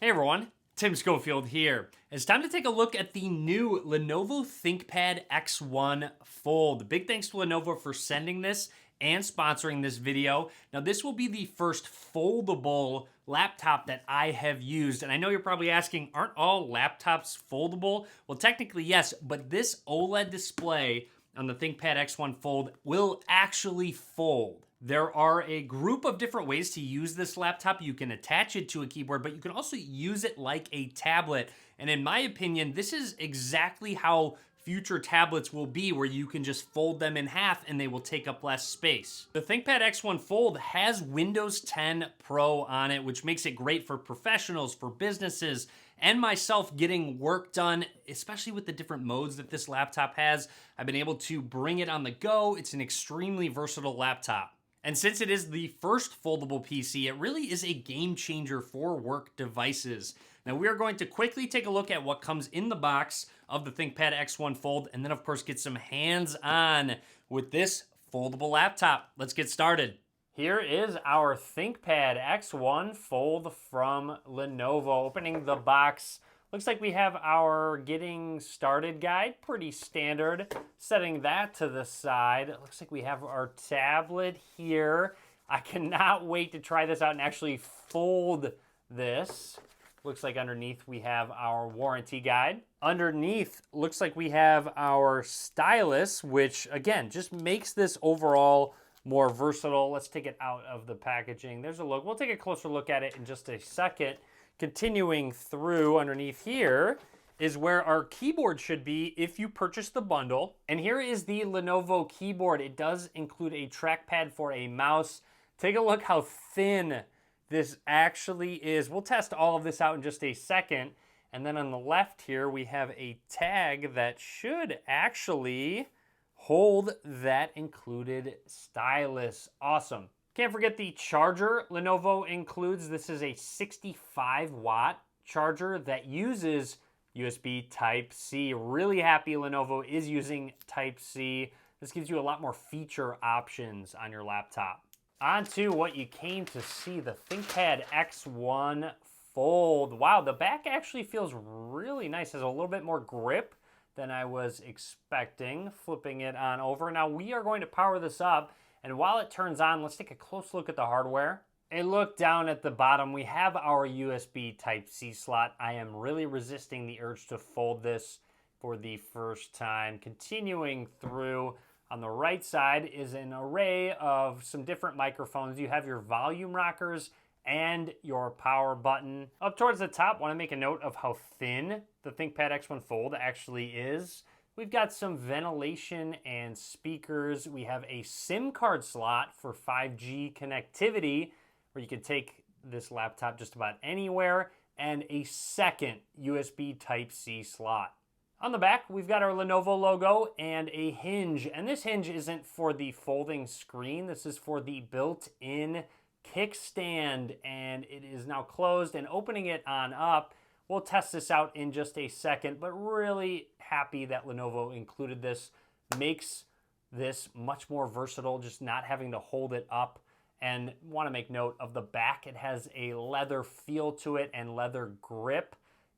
Hey everyone, Tim Schofield here. It's time to take a look at the new Lenovo ThinkPad X1 Fold. Big thanks to Lenovo for sending this and sponsoring this video. Now this will be the first foldable laptop that I have used. And I know you're probably asking, aren't all laptops foldable? Well, technically yes, but this OLED display on the ThinkPad X1 Fold will actually fold. There are a group of different ways to use this laptop. You can attach it to a keyboard, but you can also use it like a tablet. And in my opinion, this is exactly how future tablets will be, where you can just fold them in half and they will take up less space. The ThinkPad X1 Fold has Windows 10 Pro on it, which makes it great for professionals, for businesses, and myself getting work done, especially with the different modes that this laptop has. I've been able to bring it on the go. It's an extremely versatile laptop. And since it is the first foldable PC, it really is a game changer for work devices. Now we are going to quickly take a look at what comes in the box of the ThinkPad X1 Fold, and then of course get some hands-on with this foldable laptop. Let's get started. Here is our ThinkPad X1 Fold from Lenovo. Opening the box, looks like we have our getting started guide, pretty standard. Setting that to the side, it looks like we have our tablet here. I cannot wait to try this out and actually fold this. Looks like underneath we have our warranty guide. Underneath, looks like we have our stylus, which again, just makes this overall more versatile. Let's take it out of the packaging. There's a look. We'll take a closer look at it in just a second. Continuing through underneath here is where our keyboard should be if you purchase the bundle. And here is the Lenovo keyboard. It does include a trackpad for a mouse. Take a look how thin this actually is. We'll test all of this out in just a second. And then on the left here, we have a tag that should actually hold that included stylus. Awesome. Can't forget the charger Lenovo includes. This is a 65-watt charger that uses USB Type-C. Really happy Lenovo is using Type-C. This gives you a lot more feature options on your laptop. On to what you came to see, the ThinkPad X1 Fold. Wow, the back actually feels really nice. Has a little bit more grip than I was expecting. Flipping it on over. Now we are going to power this up. And while it turns on, let's take a close look at the hardware. A look down at the bottom, we have our USB Type-C slot. I am really resisting the urge to fold this for the first time. Continuing through, on the right side is an array of some different microphones. You have your volume rockers and your power button. Up towards the top, want to make a note of how thin the ThinkPad X1 Fold actually is. We've got some ventilation and speakers. We have a SIM card slot for 5G connectivity, where you can take this laptop just about anywhere, and a second USB Type-C slot. On the back, we've got our Lenovo logo and a hinge. And this hinge isn't for the folding screen. This is for the built-in kickstand, and it is now closed. And opening it on up, we'll test this out in just a second, but really happy that Lenovo included this. Makes this much more versatile, just not having to hold it up. And want to make note of the back. It has a leather feel to it and leather grip.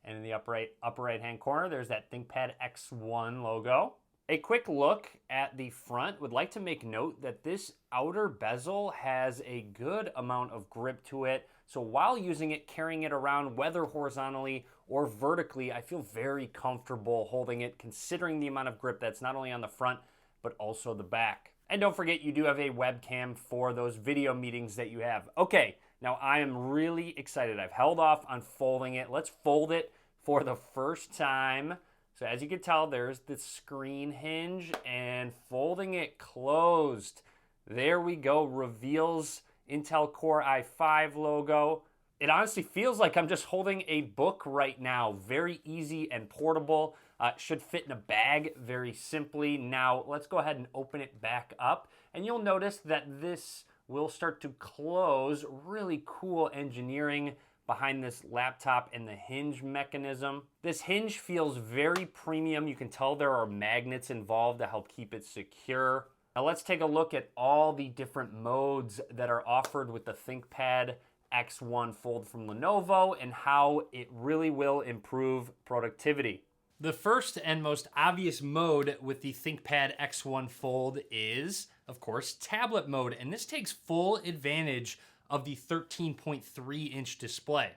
And in the upper right hand corner, there's that ThinkPad X1 logo. A quick look at the front. Would like to make note that this outer bezel has a good amount of grip to it. So while using it, carrying it around, whether horizontally or vertically, I feel very comfortable holding it, considering the amount of grip that's not only on the front, but also the back. And don't forget, you do have a webcam for those video meetings that you have. Okay, now I am really excited. I've held off on folding it. Let's fold it for the first time. So as you can tell, there's the screen hinge, and folding it closed. There we go, reveals Intel Core i5 logo. It honestly feels like I'm just holding a book right now. Very easy and portable. Should fit in a bag very simply. Now let's go ahead and open it back up, and you'll notice that this will start to close. Really cool engineering behind this laptop and the hinge mechanism. This hinge feels very premium. You can tell there are magnets involved to help keep it secure. Now let's take a look at all the different modes that are offered with the ThinkPad X1 Fold from Lenovo and how it really will improve productivity. The first and most obvious mode with the ThinkPad X1 Fold is, of course, tablet mode, and this takes full advantage of the 13.3-inch display.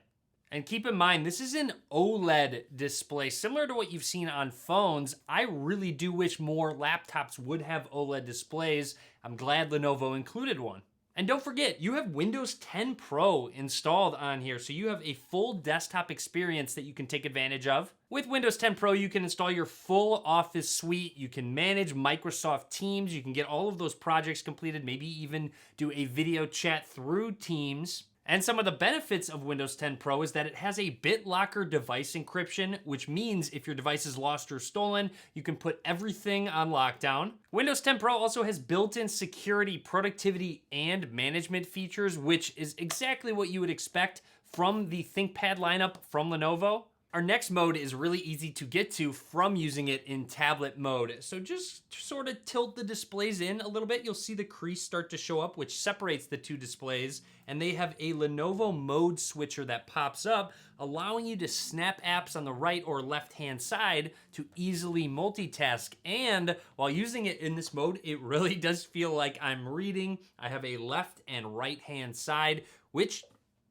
And keep in mind, this is an OLED display, similar to what you've seen on phones. I really do wish more laptops would have OLED displays. I'm glad Lenovo included one. And don't forget, you have Windows 10 Pro installed on here, so you have a full desktop experience that you can take advantage of. With Windows 10 Pro, you can install your full Office suite, you can manage Microsoft Teams, you can get all of those projects completed, maybe even do a video chat through Teams. And some of the benefits of Windows 10 Pro is that it has a BitLocker device encryption, which means if your device is lost or stolen, you can put everything on lockdown. Windows 10 Pro also has built-in security, productivity, and management features, which is exactly what you would expect from the ThinkPad lineup from Lenovo. Our next mode is really easy to get to from using it in tablet mode. So just sort of tilt the displays in a little bit. You'll see the crease start to show up, which separates the two displays. And they have a Lenovo mode switcher that pops up, allowing you to snap apps on the right or left-hand side to easily multitask. And while using it in this mode, it really does feel like I'm reading. I have a left and right-hand side, which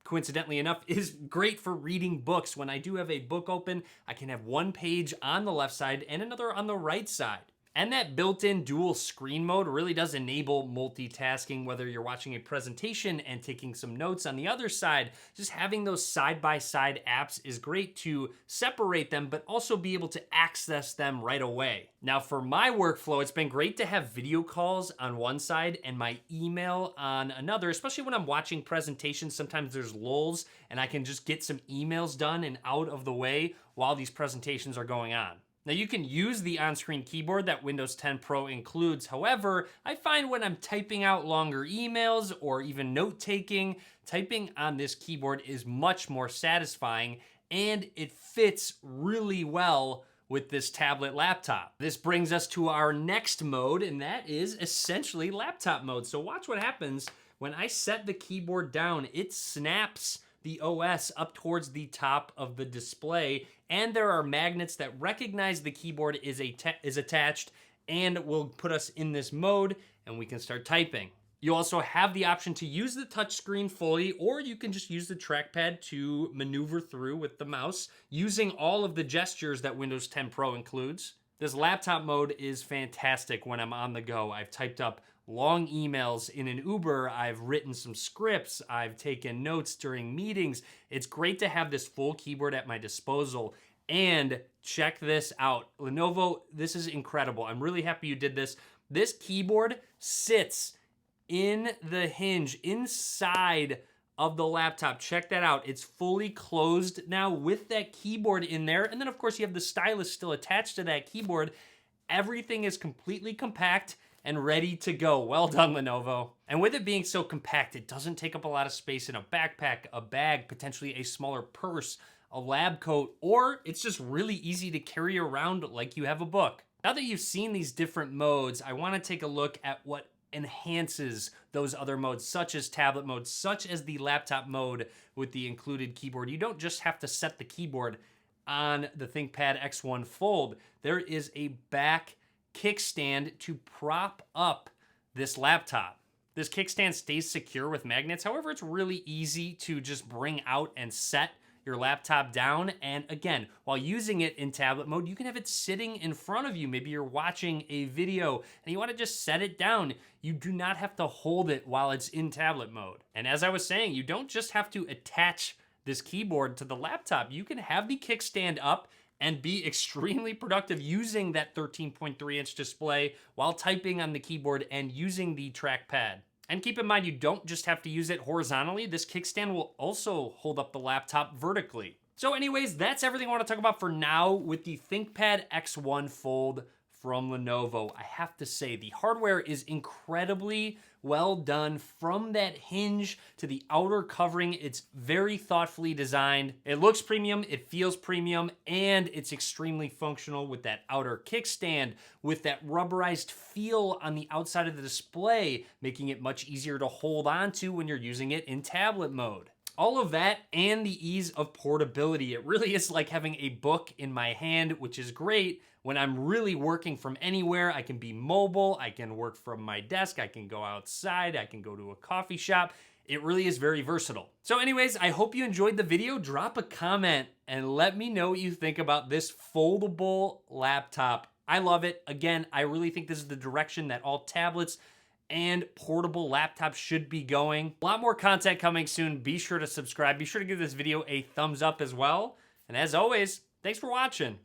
coincidentally enough, is great for reading books. When I do have a book open, I can have one page on the left side and another on the right side. And that built-in dual screen mode really does enable multitasking, whether you're watching a presentation and taking some notes on the other side. Just having those side-by-side apps is great to separate them, but also be able to access them right away. Now for my workflow, it's been great to have video calls on one side and my email on another, especially when I'm watching presentations. Sometimes there's lulls and I can just get some emails done and out of the way while these presentations are going on. Now you can use the on-screen keyboard that Windows 10 Pro includes. However, I find when I'm typing out longer emails or even note-taking, typing on this keyboard is much more satisfying and it fits really well with this tablet laptop. This brings us to our next mode, and that is essentially laptop mode. So watch what happens when I set the keyboard down. It snaps the OS up towards the top of the display, and there are magnets that recognize the keyboard is attached and will put us in this mode, and we can start typing. You also have the option to use the touchscreen fully, or you can just use the trackpad to maneuver through with the mouse, using all of the gestures that Windows 10 Pro includes. This laptop mode is fantastic when I'm on the go. I've typed up long emails in an Uber, I've written some scripts, I've taken notes during meetings. It's great to have this full keyboard at my disposal. And check this out. Lenovo, this is incredible. I'm really happy you did this. This keyboard sits in the hinge inside of the laptop. Check that out. It's fully closed now with that keyboard in there. And then of course you have the stylus still attached to that keyboard. Everything is completely compact and ready to go. Well done, Lenovo. And with it being so compact, it doesn't take up a lot of space in a backpack, a bag, potentially a smaller purse, a lab coat, or it's just really easy to carry around like you have a book. Now that you've seen these different modes, I wanna take a look at what enhances those other modes, such as tablet mode, such as the laptop mode with the included keyboard. You don't just have to set the keyboard on the ThinkPad X1 Fold. There is a back kickstand to prop up this laptop. This kickstand stays secure with magnets. However, it's really easy to just bring out and set your laptop down. And again, while using it in tablet mode, you can have it sitting in front of you. Maybe you're watching a video and you want to just set it down. You do not have to hold it while it's in tablet mode. And as I was saying, you don't just have to attach this keyboard to the laptop. You can have the kickstand up and be extremely productive using that 13.3-inch display while typing on the keyboard and using the trackpad. And keep in mind, you don't just have to use it horizontally. This kickstand will also hold up the laptop vertically. So anyways, that's everything I want to talk about for now with the ThinkPad X1 Fold from Lenovo. I have to say, the hardware is incredibly well done. From that hinge to the outer covering, it's very thoughtfully designed. It looks premium, it feels premium, and it's extremely functional with that outer kickstand, with that rubberized feel on the outside of the display, making it much easier to hold on to when you're using it in tablet mode. All of that and the ease of portability. It really is like having a book in my hand, which is great when I'm really working from anywhere. I can be mobile, I can work from my desk, I can go outside, I can go to a coffee shop. It really is very versatile. So anyways, I hope you enjoyed the video. Drop a comment and let me know what you think about this foldable laptop. I love it. Again, I really think this is the direction that all tablets and portable laptops should be going. A lot more content coming soon. Be sure to subscribe. Be sure to give this video a thumbs up as well. And as always, thanks for watching.